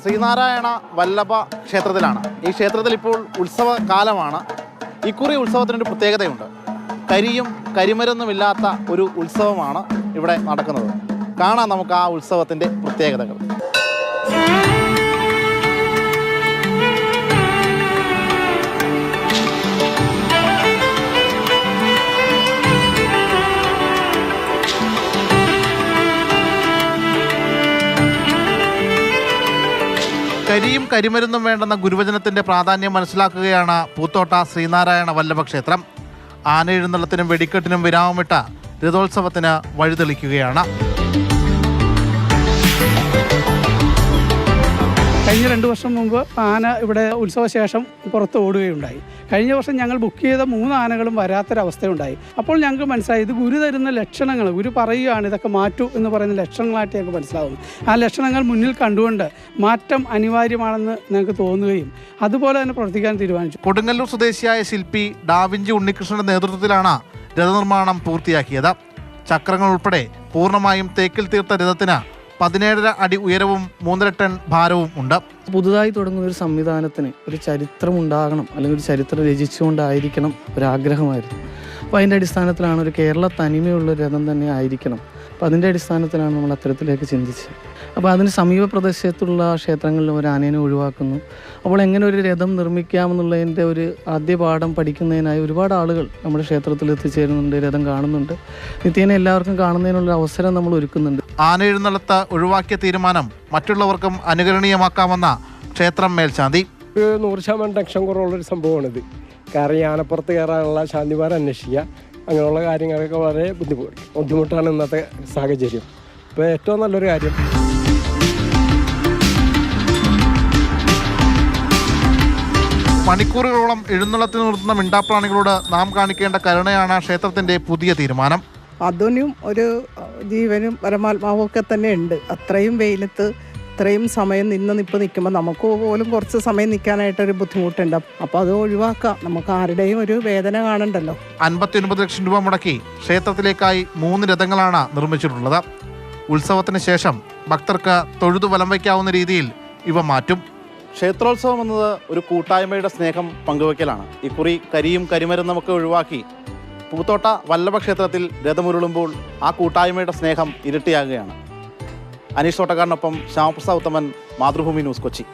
ശ്രീനാരായണ വല്ലഭ ക്ഷേത്രത്തിലാണ്. ഈ ക്ഷേത്രത്തിൽ ഇപ്പോൾ ഉത്സവ കാലമാണ്. ഇക്കുറി ഉത്സവത്തിനൊരു പ്രത്യേകതയുണ്ട്. കരിയും കരിമരുന്നുമില്ലാത്ത ഒരു ഉത്സവമാണ് ഇവിടെ നടക്കുന്നത്. കാണാം നമുക്ക് ആ ഉത്സവത്തിൻ്റെ പ്രത്യേകതകൾ. കരിയും കരിമരുന്നും വേണ്ടെന്ന ഗുരുവചനത്തിൻ്റെ പ്രാധാന്യം മനസ്സിലാക്കുകയാണ് പൂത്തോട്ട ശ്രീനാരായണ വല്ലഭ ക്ഷേത്രം. ആനയെഴുന്നള്ളത്തിനും വെടിക്കെട്ടിനും വിരാമമിട്ട രഥോത്സവത്തിന് വഴിതെളിക്കുകയാണ്. കഴിഞ്ഞ 2 വർഷം മുമ്പ് ആന ഇവിടെ ഉത്സവശേഷം പുറത്ത് ഓടുകയുണ്ടായി. കഴിഞ്ഞ വർഷം ഞങ്ങൾ ബുക്ക് ചെയ്ത 3 ആനകളും വരാത്തൊരവസ്ഥയുണ്ടായി. അപ്പോൾ ഞങ്ങൾക്ക് മനസ്സിലായി ഇത് ഗുരു തരുന്ന ലക്ഷണങ്ങൾ, ഗുരു പറയുകയാണ് ഇതൊക്കെ മാറ്റൂ എന്ന് പറയുന്ന ലക്ഷണങ്ങളായിട്ട് ഞങ്ങൾക്ക് മനസ്സിലാവുന്നു. ആ ലക്ഷണങ്ങൾ മുന്നിൽ കണ്ടുകൊണ്ട് മാറ്റം അനിവാര്യമാണെന്ന് ഞങ്ങൾക്ക് തോന്നുകയും അതുപോലെ തന്നെ പ്രവർത്തിക്കാൻ തീരുമാനിച്ചു. കൊടുങ്ങല്ലൂർ സ്വദേശിയായ ശില്പി ഡാവിഞ്ചി ഉണ്ണികൃഷ്ണന്റെ നേതൃത്വത്തിലാണ് രഥനിർമ്മാണം പൂർത്തിയാക്കിയത്. ചക്രങ്ങൾ ഉൾപ്പെടെ പൂർണ്ണമായും തേക്കിൽ തീർത്ത രഥത്തിന് 17.5 അടി ഉയരവും 3.5 ടൺ ഭാരവും ഉണ്ട്. പുതുതായി തുടങ്ങുന്ന ഒരു സംവിധാനത്തിന് ഒരു ചരിത്രം ഉണ്ടാകണം, അല്ലെങ്കിൽ ഒരു ചരിത്രം രചിച്ചുകൊണ്ടായിരിക്കണം ഒരാഗ്രഹമായിരുന്നു. അപ്പോൾ അതിൻ്റെ അടിസ്ഥാനത്തിലാണ് ഒരു കേരള തനിമയുള്ള രഥം തന്നെ ആയിരിക്കണം. അപ്പോൾ അതിൻ്റെ അടിസ്ഥാനത്തിലാണ് നമ്മൾ അത്തരത്തിലേക്ക് ചിന്തിച്ചത്. അപ്പോൾ അതിന് സമീപ പ്രദേശത്തുള്ള ക്ഷേത്രങ്ങളിൽ ഒരു ആനേനെ ഒഴിവാക്കുന്നു. അപ്പോൾ എങ്ങനെ ഒരു രഥം നിർമ്മിക്കാമെന്നുള്ളതിൻ്റെ ഒരു ആദ്യ പാഠം പഠിക്കുന്നതിനായി ഒരുപാട് ആളുകൾ നമ്മുടെ ക്ഷേത്രത്തിൽ എത്തിച്ചേരുന്നുണ്ട്, രഥം കാണുന്നുണ്ട്. നിത്യേന എല്ലാവർക്കും കാണുന്നതിനുള്ള അവസരം നമ്മൾ ഒരുക്കുന്നുണ്ട്. ആനയെഴുന്നള്ളത്ത് ഒഴിവാക്കിയ തീരുമാനം മറ്റുള്ളവർക്കും അനുകരണീയമാക്കാമെന്ന ക്ഷേത്രം മേൽശാന്തി. 100% ടെൻഷൻ കുറവുള്ളൊരു സംഭവമാണിത്. കാരണം ഈ ആനപ്പുറത്ത് കയറാനുള്ള ശാന്തിമാരെ അന്വേഷിക്കുക, അങ്ങനെയുള്ള കാര്യങ്ങളൊക്കെ വളരെ ബുദ്ധിമുട്ടാണ് ഇന്നത്തെ സാഹചര്യം. ഇപ്പോൾ ഏറ്റവും നല്ലൊരു കാര്യം മണിക്കൂറുകളോളം എഴുന്നള്ളത്തിൽ നിർത്തുന്ന മിണ്ടാപ്രാണികളോട് നാം കാണിക്കേണ്ട കരുണയാണ് ക്ഷേത്രത്തിന്റെ പുതിയ തീരുമാനം. അതിനും ഒരു ജീവനും പരമാത്മാവും ഒക്കെ തന്നെ ഉണ്ട്. അത്രയും വെയിലത്ത് ഇത്രയും സമയം നിൽക്കുമ്പോൾ നമുക്ക് പോലും കുറച്ച് സമയം നിൽക്കാനായിട്ടൊരു ബുദ്ധിമുട്ടുണ്ട്. അപ്പോൾ അത് ഒഴിവാക്കാം, നമുക്ക് ആരുടെയും ഒരു വേദന കാണണ്ടല്ലോ. 59 ലക്ഷം രൂപ മുടക്കി ക്ഷേത്രത്തിലേക്കായി 3 രഥങ്ങളാണ് നിർമ്മിച്ചിട്ടുള്ളത്. ഉത്സവത്തിന് ശേഷം ഭക്തർക്ക് തൊഴുതു വലം വയ്ക്കാവുന്ന രീതിയിൽ ഇവ മാറ്റും. ക്ഷേത്രോത്സവം എന്നത് ഒരു കൂട്ടായ്മയുടെ സ്നേഹം പങ്കുവയ്ക്കലാണ്. ഇക്കുറി കരിയും കരിമരുന്നൊക്കെ ഒഴിവാക്കി പൂത്തോട്ട വല്ലഭ ക്ഷേത്രത്തിൽ രഥമുരുളുമ്പോൾ ആ കൂട്ടായ്മയുടെ സ്നേഹം ഇരട്ടിയാകുകയാണ്. അനീഷ് തോട്ടക്കാരനൊപ്പം ശ്യാമപ്രസാദ് ഉത്തമൻ, മാതൃഭൂമി ന്യൂസ്, കൊച്ചി.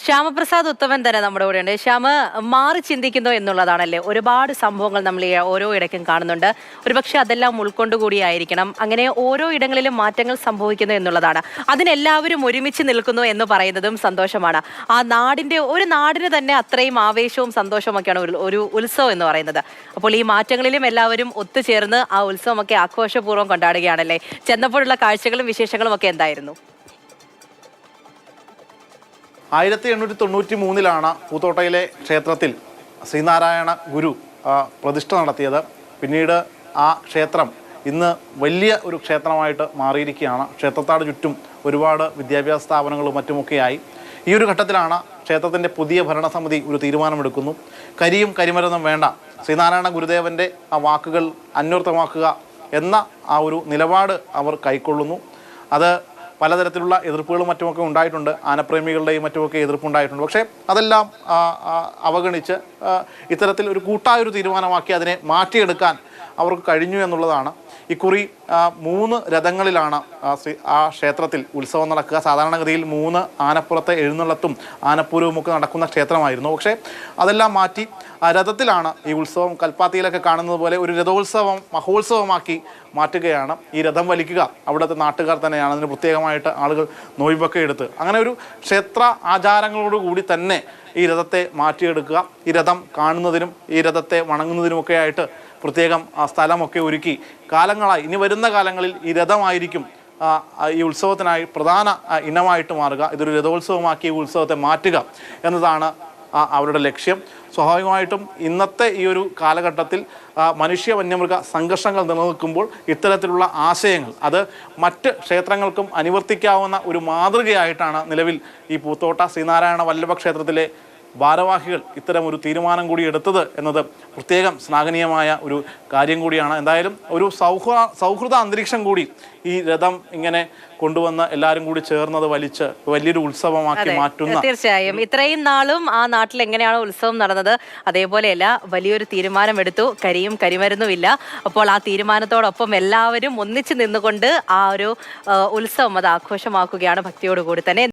ശ്യാമപ്രസാദ് ഉത്തമൻ തന്നെ നമ്മുടെ കൂടെയുണ്ട്. ശ്യാമ, മാറി ചിന്തിക്കുന്നു എന്നുള്ളതാണല്ലേ ഒരുപാട് സംഭവങ്ങൾ നമ്മൾ ഈ ഓരോ ഇടയ്ക്കും കാണുന്നുണ്ട്. ഒരുപക്ഷെ അതെല്ലാം ഉൾക്കൊണ്ടുകൂടിയായിരിക്കണം അങ്ങനെ ഓരോ ഇടങ്ങളിലും മാറ്റങ്ങൾ സംഭവിക്കുന്നു എന്നുള്ളതാണ്. അതിനെല്ലാവരും ഒരുമിച്ച് നിൽക്കുന്നു എന്ന് പറയുന്നതും സന്തോഷമാണ്. ആ നാടിന് തന്നെ അത്രയും ആവേശവും സന്തോഷവും ഒക്കെയാണ് ഒരു ഉത്സവം എന്ന് പറയുന്നത്. അപ്പോൾ ഈ മാറ്റങ്ങളിലും എല്ലാവരും ഒത്തുചേർന്ന് ആ ഉത്സവമൊക്കെ ആഘോഷപൂർവ്വം കൊണ്ടാടുകയാണല്ലേ. ചെന്നപ്പോഴുള്ള കാഴ്ചകളും വിശേഷങ്ങളും ഒക്കെ എന്തായിരുന്നു? 1893 പൂത്തോട്ടയിലെ ക്ഷേത്രത്തിൽ ശ്രീനാരായണ ഗുരു പ്രതിഷ്ഠ നടത്തിയത്. പിന്നീട് ആ ക്ഷേത്രം ഇന്ന് വലിയ ഒരു ക്ഷേത്രമായിട്ട് മാറിയിരിക്കുകയാണ്. ക്ഷേത്രത്താട് ചുറ്റും ഒരുപാട് വിദ്യാഭ്യാസ സ്ഥാപനങ്ങളും മറ്റുമൊക്കെയായി. ഈ ഒരു ഘട്ടത്തിലാണ് ക്ഷേത്രത്തിൻ്റെ പുതിയ ഭരണസമിതി ഒരു തീരുമാനമെടുക്കുന്നു. കരിയും കരിമരുന്നും വേണ്ട, ശ്രീനാരായണ ഗുരുദേവൻ്റെ ആ വാക്കുകൾ അന്വർത്ഥമാക്കുക എന്ന ആ ഒരു നിലപാട് അവർ കൈക്കൊള്ളുന്നു. അത് പലതരത്തിലുള്ള എതിർപ്പുകളും മറ്റുമൊക്കെ ഉണ്ടായിട്ടുണ്ട്. ആനപ്രേമികളുടെയും മറ്റുമൊക്കെ എതിർപ്പുണ്ടായിട്ടുണ്ട്. പക്ഷേ അതെല്ലാം അവഗണിച്ച് ഇത്തരത്തിൽ ഒരു കൂട്ടായൊരു തീരുമാനമാക്കി അതിനെ മാറ്റിയെടുക്കാൻ അവർക്ക് കഴിഞ്ഞു എന്നുള്ളതാണ്. ഇക്കുറി 3 രഥങ്ങളിലാണ് ആ ക്ഷേത്രത്തിൽ ഉത്സവം നടക്കുക. സാധാരണഗതിയിൽ 3 ആനപ്പുറത്തെ എഴുന്നള്ളത്തും ആനപ്പൂരവും ഒക്കെ നടക്കുന്ന ക്ഷേത്രമായിരുന്നു. പക്ഷേ അതെല്ലാം മാറ്റി രഥത്തിലാണ് ഈ ഉത്സവം. കൽപ്പാത്തിയിലൊക്കെ കാണുന്നത് പോലെ ഒരു രഥോത്സവം മഹോത്സവമാക്കി മാറ്റുകയാണ്. ഈ രഥം വലിക്കുക അവിടുത്തെ നാട്ടുകാർ തന്നെയാണ്. അതിന് പ്രത്യേകമായിട്ട് ആളുകൾ നോയിമ്പൊക്കെ എടുത്ത് അങ്ങനെ ഒരു ക്ഷേത്ര ആചാരങ്ങളോടുകൂടി തന്നെ ഈ രഥത്തെ മാറ്റിയെടുക്കുക. ഈ രഥം കാണുന്നതിനും ഈ രഥത്തെ വണങ്ങുന്നതിനുമൊക്കെ ആയിട്ട് പ്രത്യേകം സ്ഥലമൊക്കെ ഒരുക്കി കാലങ്ങളായി, ഇനി വരുന്ന കാലങ്ങളിൽ ഈ രഥമായിരിക്കും ഈ ഉത്സവത്തിനായി പ്രധാന ഇനമായിട്ട് മാറുക. ഇതൊരു രഥോത്സവമാക്കി ഈ ഉത്സവത്തെ മാറ്റുക എന്നതാണ് അവരുടെ ലക്ഷ്യം. സ്വാഭാവികമായിട്ടും ഇന്നത്തെ ഈ ഒരു കാലഘട്ടത്തിൽ മനുഷ്യ വന്യമൃഗ സംഘർഷങ്ങൾ നിലനിൽക്കുമ്പോൾ ഇത്തരത്തിലുള്ള ആശയങ്ങൾ അത് മറ്റ് ക്ഷേത്രങ്ങൾക്കും അനുവർത്തിക്കാവുന്ന ഒരു മാതൃകയായിട്ടാണ് നിലവിൽ ഈ പൂത്തോട്ട ശ്രീനാരായണ വല്ലഭ ക്ഷേത്രത്തിലെ ഭാരവാഹികൾ ഇത്തരം ഒരു തീരുമാനം കൂടി എടുത്തത് എന്നത് പ്രത്യേകം ശ്ലാഘനീയമായ ഒരു കാര്യം കൂടിയാണ്. എന്തായാലും ഒരു സൗഹൃദ അന്തരീക്ഷം കൂടി ഈ രഥം ഇങ്ങനെ കൊണ്ടുവന്ന് എല്ലാവരും കൂടി ചേർന്നത് വലിച്ച് വലിയൊരു ഉത്സവമാക്കി മാറ്റുന്ന. തീർച്ചയായും ഇത്രയും നാളും ആ നാട്ടിൽ എങ്ങനെയാണോ ഉത്സവം നടന്നത് അതേപോലെയല്ല, വലിയൊരു തീരുമാനമെടുത്തു, കരിയും കരിമരുന്നുമില്ല. അപ്പോൾ ആ തീരുമാനത്തോടൊപ്പം എല്ലാവരും ഒന്നിച്ചു നിന്നുകൊണ്ട് ആ ഒരു ഉത്സവം അത് ആഘോഷമാക്കുകയാണ് ഭക്തിയോടുകൂടി തന്നെ.